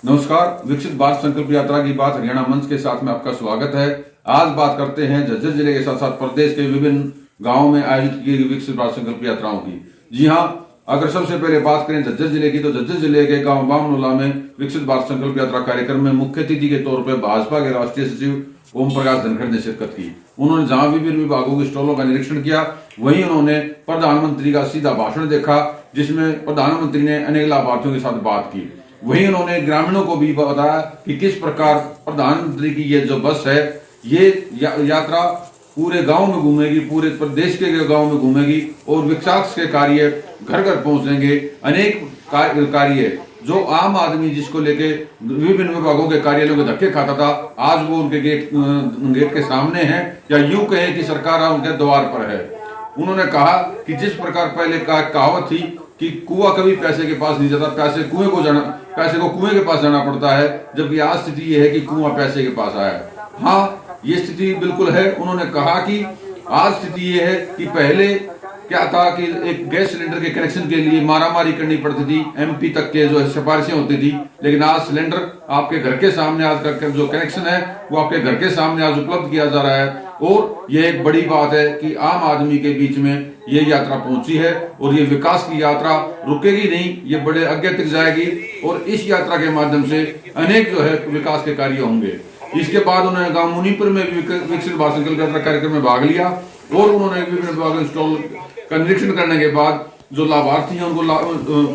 नमस्कार। विकसित भारत संकल्प यात्रा की बात हरियाणा मंच के साथ में आपका स्वागत है। आज बात करते हैं झज्जर जिले के साथ साथ प्रदेश के विभिन्न गांवों में आयोजित की गई विकसित भारत संकल्प यात्राओं की। जी हां, अगर सबसे पहले बात करें झज्जर जिले की, तो झज्जर जिले के गांव बामनोला में विकसित भारत संकल्प यात्रा कार्यक्रम में मुख्य अतिथि के तौर पर भाजपा के राष्ट्रीय सचिव ओम प्रकाश धनखड़ ने शिरकत की। उन्होंने जहां विभिन्न विभागों के स्टॉलों का निरीक्षण किया, वहीं उन्होंने प्रधानमंत्री का सीधा भाषण देखा, जिसमें प्रधानमंत्री ने अनेक लाभार्थियों के साथ बात की। वहीं उन्होंने ग्रामीणों को भी बताया कि किस प्रकार प्रधानमंत्री की ये जो बस है, ये यात्रा पूरे गांव में घूमेगी, पूरे प्रदेश के गांव में घूमेगी और विकास के कार्य घर घर पहुंचेंगे। अनेक कार्य जो आम आदमी जिसको लेके विभिन्न विभागों के कार्यालयों के धक्के खाता था, आज वो उनके गेट के सामने है, या यूं कहें कि सरकार उनके द्वार पर है। उन्होंने कहा कि जिस प्रकार पहले कहावत थी कि कुआं कभी पैसे के पास नहीं जाता, पैसे को कुएं के पास जाना पड़ता है, जबकि आज स्थिति यह है कि कुआं पैसे के पास आया है। हाँ, ये स्थिति बिल्कुल है। उन्होंने कहा कि आज स्थिति ये है कि पहले क्या था कि एक गैस सिलेंडर के कनेक्शन के लिए मारामारी करनी पड़ती थी, एमपी तक के जो सिफारिशें होती थी, लेकिन आज सिलेंडर आपके घर के सामने, आज का जो कनेक्शन है वो आपके घर के सामने आज उपलब्ध किया जा रहा है। और यह एक बड़ी बात है कि आम आदमी के बीच में ये यात्रा पहुंची है और ये विकास की यात्रा रुकेगी नहीं, ये बड़े आगे तक जाएगी और इस यात्रा के माध्यम से अनेक जो है विकास के कार्य होंगे। इसके बाद उन्होंने गांव मुनीपुर में भी विकसित भारत संकल्प यात्रा कार्यक्रम में भाग लिया और उन्होंने विभिन्न विभागों स्टॉल का निरीक्षण करने के बाद जो लाभार्थी हैं उनको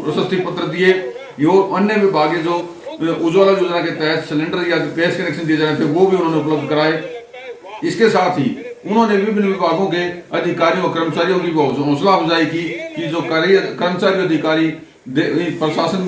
प्रशस्ति पत्र दिए और अन्य विभाग जो उज्ज्वला योजना के तहत सिलेंडर या गैस कनेक्शन दिए जा रहे थे वो भी उन्होंने उपलब्ध कराए। इसके साथ ही उन्होंने विभिन्न विभागों के अधिकारियों और कर्मचारियों की हौसला अफजाई की कि जो कर्मचारी अधिकारी प्रशासन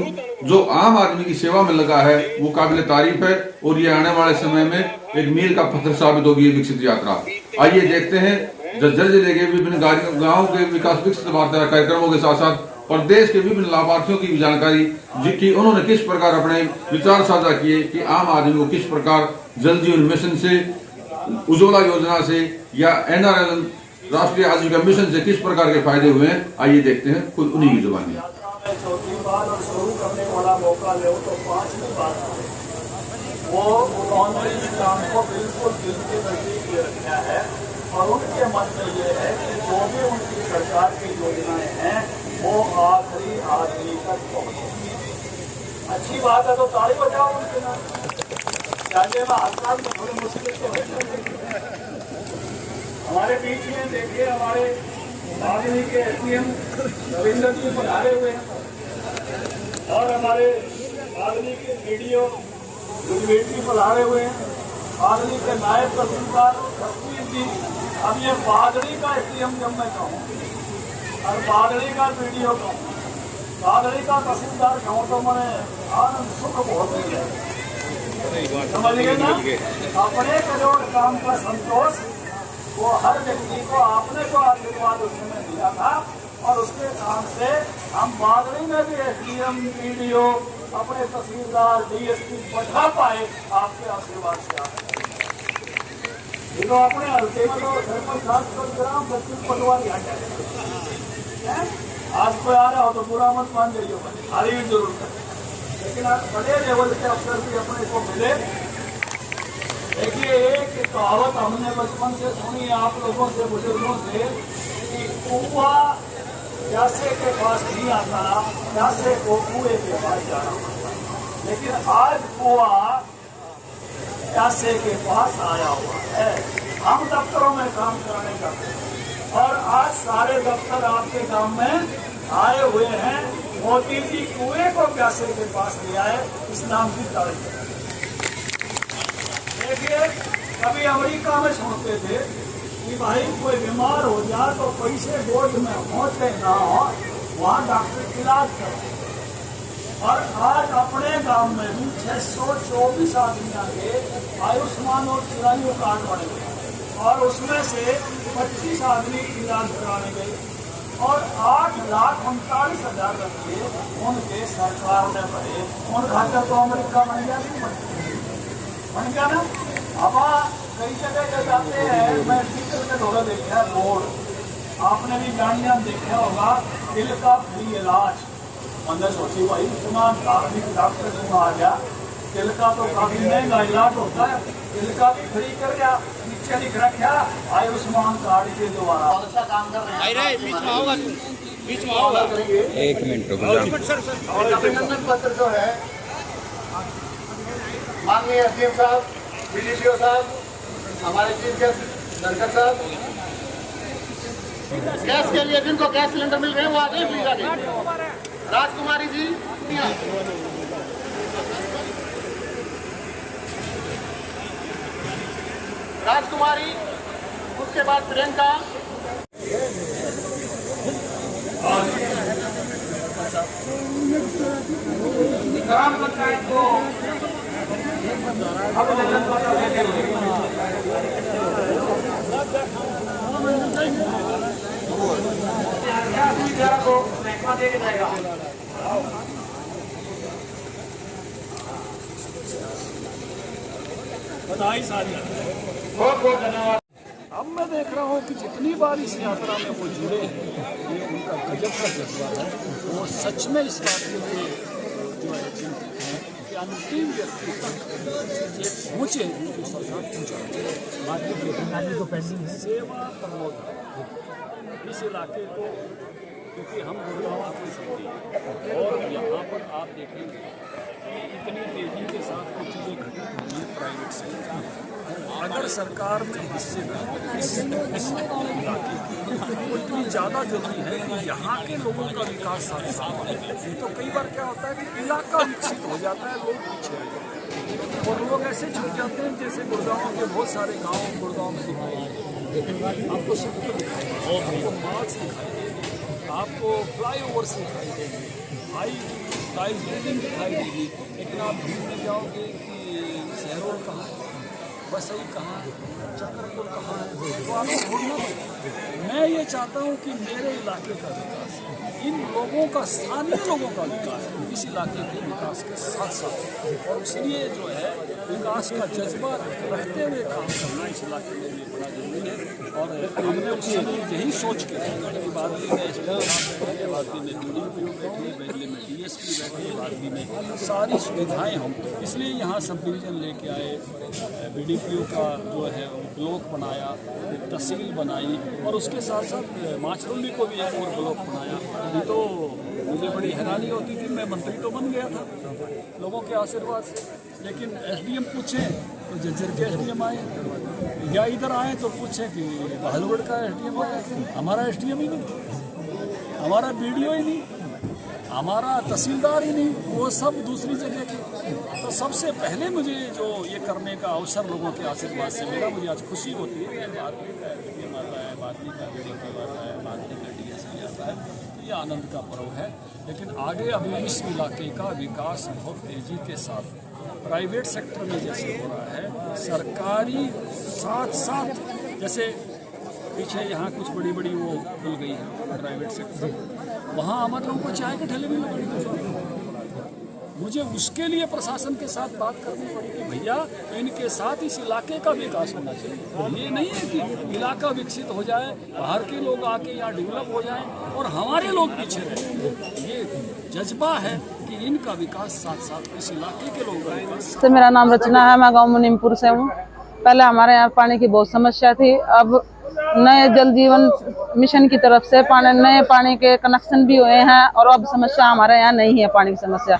जो आम आदमी की सेवा में लगा है वो काबिल तारीफ है और ये आने वाले समय में एक मील का पत्थर साबित होगी विकसित यात्रा। आइए देखते हैं झज्जर जिले के विभिन्न गाँव के विकास विकसित भारत कार्यक्रमों के साथ साथ प्रदेश के विभिन्न लाभार्थियों की जानकारी, जिनकी उन्होंने किस प्रकार अपने विचार साझा किए कि आम आदमी को किस प्रकार जल जीवन मिशन से, उज्ज्वला योजना से या NRL राष्ट्रीय आजीविका मिशन से किस प्रकार के फायदे हुए हैं। आइए देखते हैं खुद उन्हीं की जुबानी। चौथी बार और शुरू करने वाला मौका ले तो पांचवी बार वो उन्होंने इस काम को बिल्कुल दिल के नजदीक ले रखा है और उनके मन में ये है कि जो भी उनकी सरकार की योजनाएं हैं वो आखिरी आदमी तक पहुंचे। अच्छी बात है, तो ताली बजाओ उनके नाम। चाहिए ना हड़ताल में थोड़ी मुश्किल तो है। हमारे बीच में देखिए हमारे बागनी के SDM रविंद्र जी पधारे हुए हैं और हमारे बागनी के BDO जी पधारे हुए हैं, बागनी के नायब तहसीलदार कश्मीर जी। अब ये बागनी का SDM जब मैं कहूँ और बागनी का BDO कहूँ, बागनी का तहसीलदार कहूँ तो मैंने आनंद सुख बहुत ही है, समझिए ना। अपने करोड़ काम का संतोष वो हर व्यक्ति को आपने को आशीर्वाद उसने दिया था और उसके काम से हम बागड़ी में भी SDM BDO अपने तहसीलदार DSP बढ़ा पाए आपके आशीर्वाद से। तो अपने हल्के में तो सरपंच खासकर ग्राम सचिव पटवारी आ जाए। आज कोई आ रहा हो तो बुरा मत मान जाइए, हारी भी जरूर करें, लेकिन बड़े लेवल के अफसर भी अपने को मिले। देखिए, एक कहावत हमने बचपन से सुनी आप लोगों से, बुजुर्गों से, कि कुआं प्यासे के पास नहीं आता, प्यासे को कुएं के पास जाना पड़ता। लेकिन आज कुआं प्यासे के पास आया हुआ है। हम दफ्तरों में काम कराने का और आज सारे दफ्तर आपके गांव में आए हुए हैं। मोदी जी कुएं को प्यासे के पास ले आए, इस नाम की तारीफ। देखिए, कभी अमेरिका में सुनते थे कि भाई कोई बीमार हो जाए तो पैसे बोझ में होते ना हो, वहाँ डॉक्टर इलाज करो। और आज अपने गांव में भी 624 आदमियों के आयुष्मान और चिरायु कार्ड बने गए और उसमें से 25 आदमी इलाज कराने गए और 8,39,000 रुपये उनके सरकार ने भरे। उन खाते तो अमेरिका बन गया, नहीं बन गया ना। अब कई जगह के जाते हैं, मैं टीचर के दौरा देखा है बोर्ड, आपने भी गाड़ियां देखा होगा, दिल का फ्री इलाज। अंदर सोची भाई इतना धार्मिक डॉक्टर क्यों आ गया, तिल का तो काफी महंगा इलाज होता है, तिल का भी फ्री कर दिया, नीचे लिख रखा आयुष्मान कार्ड के द्वारा। एक मिनट रुको। अभिनंदन पत्र जो है माननीय एसडीएम साहब, डीडीसीओ साहब, हमारे चीफ गेस्ट धनखड़ साहब, गैस के लिए जिनको गैस सिलेंडर मिल रहे हैं वो आ गए प्लीज आगे। राजकुमारी जी, राजकुमारी, उसके बाद प्रियंका। ग्राम पंचायत को अभिनंदन पत्र देते हुए को महकमा दे जाएगा। बधाई साझा, बहुत बहुत धन्यवाद। अब मैं देख रहा हूँ कि जितनी बार इस यात्रा में वो जुड़े हैं, ये उनका गजब का जज्बा है। वो सच में इस बात के लिए जो है चिंतित है कि अंतिम व्यक्ति तक ये पहुँचे जो सरकार पहुँचा सेवा प्रमोद इस इलाके को, क्योंकि हम गुड़गांव के सकते और यहाँ पर आप देखेंगे कि इतनी तेजी के साथ कुछ चीज़ें घटित होती हैं प्राइवेट सेक्टर। अगर सरकार में हिस्सेदारी इस इलाके की तो इतनी ज़्यादा जरूरी है कि यहाँ के लोगों का विकास साथ साथ हो। नहीं तो कई बार क्या होता है कि इलाका विकसित हो जाता है, लोग पीछे रह जाते हैं और लोग ऐसे छूट जाते हैं जैसे गुड़गांव के बहुत सारे गाँव गुड़गांव में दिखाई देते, आपको सड़क दिखाई देगी, आपको मार्च दिखाई देगी, आपको फ्लाईओवर्स दिखाई देंगे, हाई राइज बिल्डिंग दिखाई देगी, लेकिन आप ढूंढने जाओगे कि शहरों कहाँ है, बसई कहाँ है, चक्रपुर कहाँ है, तो आपको ढूंढना पड़ेगा। मैं ये चाहता हूँ कि मेरे इलाके का विकास, इन लोगों का, स्थानीय लोगों का विकास इस इलाके के विकास के साथ साथ, और इसलिए जो है विकास का जज्बा रखते हुए काम करना इस इलाके में भी बड़ा जरूरी है। और हमने उस समय यही सोच के बादली में बैठे, बादली में DDPO बैठे, बैठे में DSP बैठे, बादली में सारी सुविधाएं हम इसलिए यहाँ सब डिवीज़न लेके आए, BDPO का जो है ब्लॉक बनाया, तहसील बनाई और उसके साथ साथ माचरौली को भी एक और ब्लॉक बनाया। नहीं तो मुझे बड़ी हैरानी होती थी, मैं मंत्री तो बन गया था लोगों के आशीर्वाद से, लेकिन SDM पूछे तो जज्जर के SDM आए, या इधर आए तो पूछे कि बहालगढ़ का SDM आया, हमारा SDM ही नहीं, हमारा BDO ही नहीं, हमारा तहसीलदार ही नहीं, वो सब दूसरी जगह के। तो सबसे पहले मुझे जो ये करने का अवसर लोगों के आशीर्वाद से मिला, मुझे आज खुशी होती है कि बादली का SDM आता है, बादली का BDPO आता है, बादली का DSP आता है, तो ये आनंद का पर्व है। लेकिन आगे अभी इस इलाके का विकास बहुत तेज़ी के साथ प्राइवेट सेक्टर में जैसे हो रहा है, सरकारी साथ साथ, जैसे पीछे यहाँ कुछ बड़ी बड़ी वो खुल गई है प्राइवेट सेक्टर, वहाँ हमारे लोगों को चाय के ठेले भी लगे। मुझे उसके लिए प्रशासन के साथ बात करनी पड़ी कि भैया इनके साथ इस इलाके का विकास होना चाहिए। ये नहीं है कि इलाका विकसित हो जाए, बाहर के लोग आके यहाँ डेवलप हो जाएं और हमारे लोग पीछे रहें। ये जज्बा है कि इनका विकास साथ साथ इस इलाके के लोगों का विकास। मेरा नाम रचना है, मैं गाँव मुनीमपुर से हूँ। पहले हमारे यहाँ पानी की बहुत समस्या थी, अब नए जल जीवन मिशन की तरफ से नए पानी के कनेक्शन भी हुए हैं और अब समस्या हमारे यहाँ नहीं है पानी की समस्या।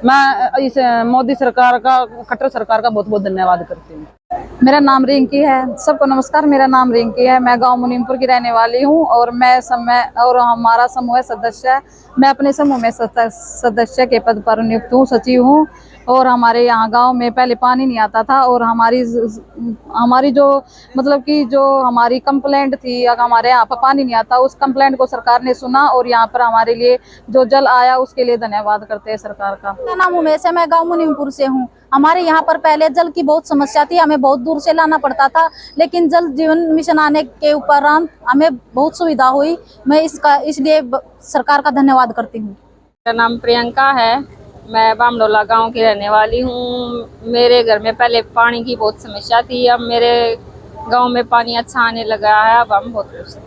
मैं इस मोदी सरकार का, खट्टर सरकार का बहुत बहुत धन्यवाद करती हूँ। मेरा नाम रिंकी है। सबको नमस्कार, मेरा नाम रिंकी है। मैं गांव मुनीमपुर की रहने वाली हूँ और हमारा समूह सदस्य है। मैं अपने समूह में सदस्य के पद पर नियुक्त हूँ, सचिव हूँ। और हमारे यहाँ गांव में पहले पानी नहीं आता था और हमारी जो मतलब कि जो हमारी कंप्लेंट थी, अगर हमारे यहाँ पर पानी नहीं आता, उस कंप्लेंट को सरकार ने सुना और यहाँ पर हमारे लिए जो जल आया उसके लिए धन्यवाद करते हैं सरकार का। मेरा नाम उमेश है, मैं गांव मुनीमपुर से हूँ। हमारे यहाँ पर पहले जल की बहुत समस्या थी, हमें बहुत दूर से लाना पड़ता था, लेकिन जल जीवन मिशन आने के उपरांत हमें बहुत सुविधा हुई। मैं इसलिए सरकार का धन्यवाद करती हूँ। मेरा नाम प्रियंका है, मैं बामडोला गांव की रहने वाली हूँ। मेरे घर में पहले पानी की बहुत समस्या थी, अब मेरे गांव में पानी अच्छा आने लगा है, अब हम बहुत खुश हैं।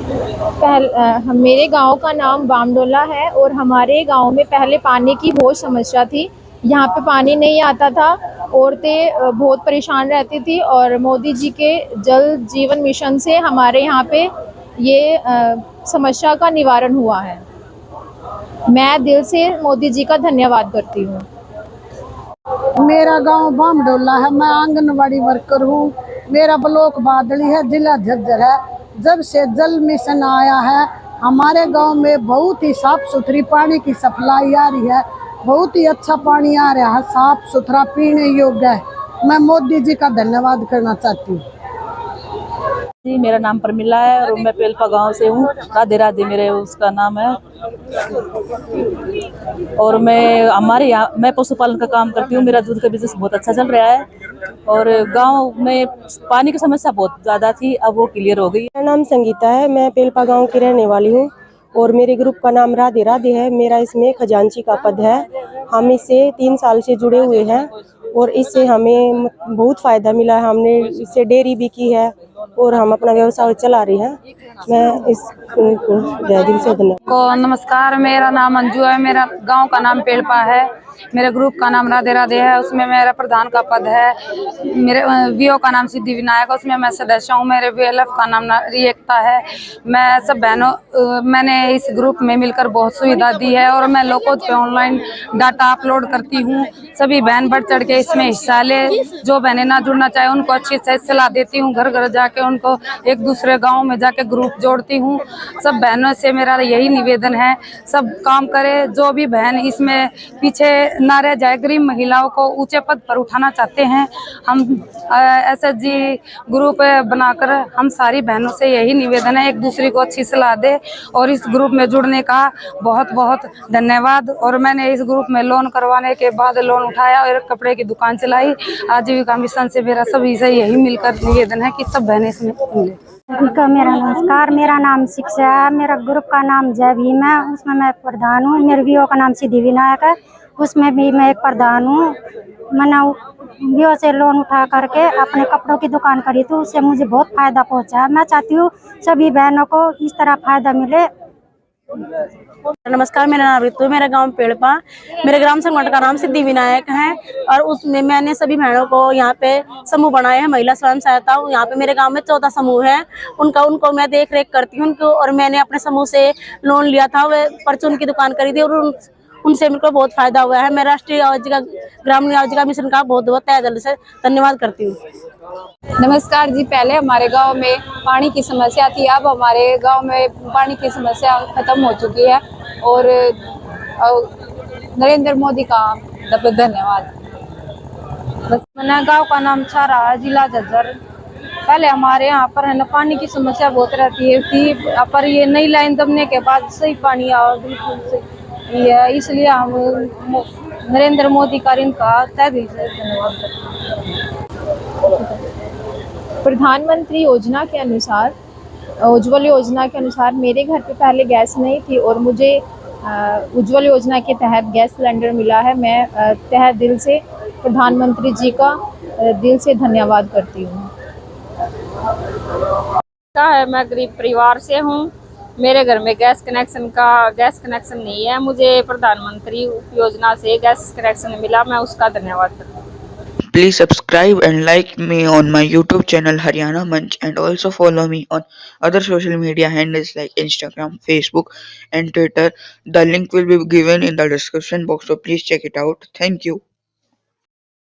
मेरे गांव का नाम बामडोला है और हमारे गांव में पहले पानी की बहुत समस्या थी। यहाँ पे पानी नहीं आता था, औरतें बहुत परेशान रहती थी और मोदी जी के जल जीवन मिशन से हमारे यहाँ पे ये समस्या का निवारण हुआ है। मैं दिल से मोदी जी का धन्यवाद करती हूँ। मेरा गांव बामडोला है, मैं आंगनवाड़ी वर्कर हूँ। मेरा ब्लॉक बादली है, जिला झज्जर है। जब से जल मिशन आया है हमारे गांव में बहुत ही साफ सुथरी पानी की सप्लाई आ रही है। बहुत ही अच्छा पानी आ रहा है, साफ सुथरा पीने योग्य है। मैं मोदी जी का धन्यवाद करना चाहती हूँ। जी, मेरा नाम प्रमिला है और मैं पेलपा गांव से हूँ। राधे राधे मेरे उसका नाम है। और मैं पशुपालन का काम करती हूँ। मेरा दूध का बिजनेस बहुत अच्छा चल रहा है और गांव में पानी की समस्या बहुत ज़्यादा थी, अब वो क्लियर हो गई। मेरा नाम संगीता है, मैं पेलपा गांव की रहने वाली हूँ और मेरे ग्रुप का नाम राधे राधे है। मेरा इसमें खजांची का पद है। हम इससे 3 साल से जुड़े हुए हैं और इससे हमें बहुत फ़ायदा मिला है। हमने इससे डेयरी भी की है और हम अपना व्यवसाय चला रहे हैं। मैं इस जय दिल से धन्यवाद। नमस्कार, मेरा नाम अंजू है। मेरा गांव का नाम पेलपा है। मेरे ग्रुप का नाम राधे राधे है, उसमें मेरा प्रधान का पद है। मेरे वीओ का नाम सिद्धि विनायक, उसमें मैं सदस्य हूँ। मेरे वीएलएफ का नाम रिएक्ता है। मैं सब बहनों मैंने इस ग्रुप में मिलकर बहुत सुविधा दी है और मैं लोगों पे ऑनलाइन डाटा अपलोड करती हूँ। सभी बहन बढ़ चढ़ के इसमें हिस्सा ले। जो बहनें ना जुड़ना चाहे उनको अच्छी से सलाह देती हूँ। घर घर जाके उनको एक दूसरे गाँव में जाके ग्रुप जोड़ती हूँ। सब बहनों से मेरा यही निवेदन है, सब काम करे। जो भी बहन इसमें पीछे ना रह जाए, गरीब महिलाओं को ऊंचे पद पर उठाना चाहते हैं। हम एसएचजी ग्रुप बनाकर हम सारी बहनों से यही निवेदन है, एक दूसरे को अच्छी सलाह दे। और इस ग्रुप में जुड़ने का बहुत बहुत धन्यवाद। और मैंने इस ग्रुप में लोन करवाने के बाद लोन उठाया और कपड़े की दुकान चलाई। आजीविका मिशन से मेरा सभी से यही मिलकर निवेदन है कि सब बहनें इसमें मिले। मेरा नमस्कार, मेरा नाम शिक्षा है। मेरा ग्रुप का नाम जय भीम है, उसमें मैं प्रधान हूँ। मेरे वीओ का नाम सिद्धि विनायक है, उसमें भी मैं एक प्रधान हूँ। मैंने वीओ से लोन उठा करके अपने कपड़ों की दुकान करी थी, उससे मुझे बहुत फायदा पहुँचा है। मैं चाहती हूँ सभी बहनों को इस तरह फायदा मिले। नमस्कार, मेरा नाम ऋतु, मेरा गांव पेड़पा। मेरे ग्राम संगठन का नाम सिद्धि विनायक है और उसमें मैंने सभी बहनों को यहाँ पे समूह बनाए हैं। महिला स्वयं सहायता, यहाँ पे मेरे गांव में 14 समूह है। उनको मैं देख रेख करती हूँ उनको। और मैंने अपने समूह से लोन लिया था, वे परचून की दुकान करी थी और उनसे मेरे को बहुत फायदा हुआ है। मैं राष्ट्रीय आजीविका ग्रामीण आजीविका मिशन का बहुत बहुत तहे दिल से धन्यवाद करती हूँ। नमस्कार जी, पहले हमारे गांव में पानी की समस्या थी, अब हमारे गांव में पानी की समस्या खत्म हो चुकी है और नरेंद्र मोदी का धन्यवाद। मेरा गांव का नाम छारा है, जिला झज्जर। पहले हमारे यहाँ पर है ना पानी की समस्या बहुत रहती थी, पर ये नई लाइन दबने के बाद सही पानी बिल्कुल सही है। इसलिए हम नरेंद्र मोदी का इनका तहे दिल से धन्यवाद करते हैं। प्रधानमंत्री योजना के अनुसार, उज्ज्वल योजना के अनुसार मेरे घर पे पहले गैस नहीं थी और मुझे उज्ज्वल योजना के तहत गैस सिलेंडर मिला है। मैं तहे दिल से प्रधानमंत्री जी का दिल से धन्यवाद करती हूँ। मैं गरीब परिवार से हूँ। मेरे घर में गैस कनेक्शन नहीं है। मुझे प्रधानमंत्री योजना से गैस कनेक्शन मिला, मैं उसका धन्यवाद करती हूँ। Please subscribe and like me on my YouTube channel Haryana Manch, and also follow me on other social media handles like Instagram, Facebook and Twitter. The link will be given in the description box, so please check it out. Thank you.